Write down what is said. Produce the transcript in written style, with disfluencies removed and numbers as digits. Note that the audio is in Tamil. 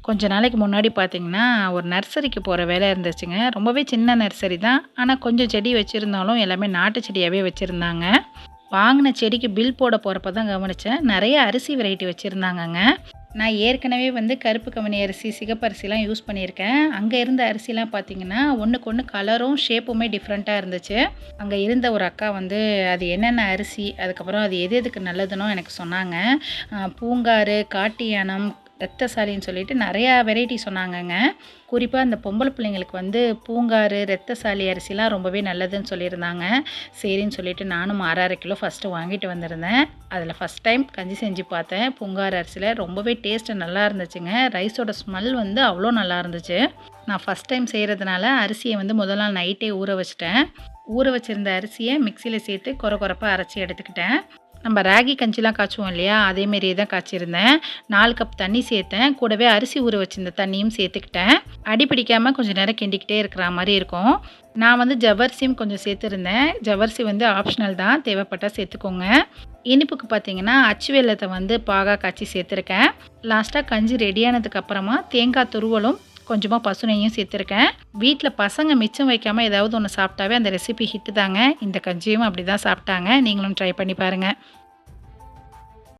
கொஞ்ச நாளைக்கு முன்னாடி பார்த்தீங்கன்னா, ஒரு நர்சரிக்கு போற வேலை இருந்துச்சுங்க. ரொம்பவே சின்ன நர்சரி தான். ஆனா கொஞ்சம் செடி வச்சிருந்தாலும் எல்லாமே நாட்டு செடியாவே வச்சிருந்தாங்க. வாங்குன செடிக்கு பில் போட போறப்ப தான் கவனிச்சேன். நெறைய அரிசி வெரைட்டி வச்சிருந்தாங்கங்க. நான் ஏற்கனவே கருப்பு கவுனி அரிசி, சிகப்பு அரிசிலாம் யூஸ் பண்ணியிருக்கேன். அங்க இருந்த அரிசிலாம் பார்த்தீங்கன்னா, ஒண்ணுக்கு ஒண்ணு கலரும், ஷேப்புமே டிஃப்ரெண்ட்டா இருந்துச்சு. அங்க இருந்த ஒரு அக்கா அது என்னென்ன அரிசி, அதுக்கப்புறம் அது எது எதுக்கு நல்லதுன்னும் எனக்கு சொன்னாங்க. பூங்காறு, காட்டு யானம், ரத்தசாலின்னு சொல்லிட்டு நெறையா வெரைட்டி சொன்னாங்கங்க. குறிப்பா அந்த பொம்பள பிள்ளைங்களுக்கு பூங்காறு, ரத்தசாலி அரிசிலாம் ரொம்பவே நல்லதுன்னு சொல்லியிருந்தாங்க. சரின்னு சொல்லிட்டு நானும் 1/2 கிலோ ஃபர்ஸ்ட்டு வாங்கிட்டு வந்திருந்தேன். அதில ஃபர்ஸ்ட் டைம் கஞ்சி செஞ்சு பார்த்தேன். பூங்காறு அரிசியில ரொம்பவே டேஸ்ட்டு நல்லா இருந்துச்சுங்க. ரைஸோட ஸ்மெல் அவ்வளோ நல்லா இருந்துச்சு. நான் ஃபர்ஸ்ட் டைம் செய்கிறதுனால அரிசிய முதல் நாள் நைட்டே ஊற வச்சுட்டேன். ஊற வச்சிருந்த அரிசிய மிக்ஸியில சேர்த்து கொர கொரப்பா அரைச்சு எடுத்துக்கிட்டேன். நம்ம ராகி கஞ்சிலாம் காய்ச்சுவோம் இல்லையா? அதேமாரியே தான் காய்ச்சிருந்தேன். 4 கப் தண்ணி சேர்த்தேன். கூடவே அரிசி ஊற வச்சிருந்த தண்ணியும் சேர்த்துக்கிட்டேன். அடி பிடிக்காம கொஞ்சம் நேரம் கிண்டிக்கிட்டே இருக்கிற மாரி இருக்கும். நான் ஜவ்வரிசியும் கொஞ்சம் சேர்த்துருந்தேன். ஜவ்வரிசி ஆப்ஷனல் தான். தேவைப்பட்டா சேர்த்துக்கோங்க. இனிப்புக்கு பார்த்தீங்கன்னா, அச்சு வெல்லத்த பாகா காய்ச்சி சேர்த்துருக்கேன். லாஸ்ட்டா கஞ்சி ரெடியானதுக்கு அப்புறமா தேங்காய் துருவலும், கொஞ்சமா பசுநெய்யும் சேர்த்துருக்கேன். வீட்ல பசங்க மிச்சம் வைக்காம ஏதாவது ஒண்ணு சாப்பிட்டாவே அந்த ரெசிபி ஹிட்டு தாங்க. இந்த கஞ்சியும் அப்படிதான் சாப்பிட்டாங்க. நீங்களும் ட்ரை பண்ணி பாருங்க.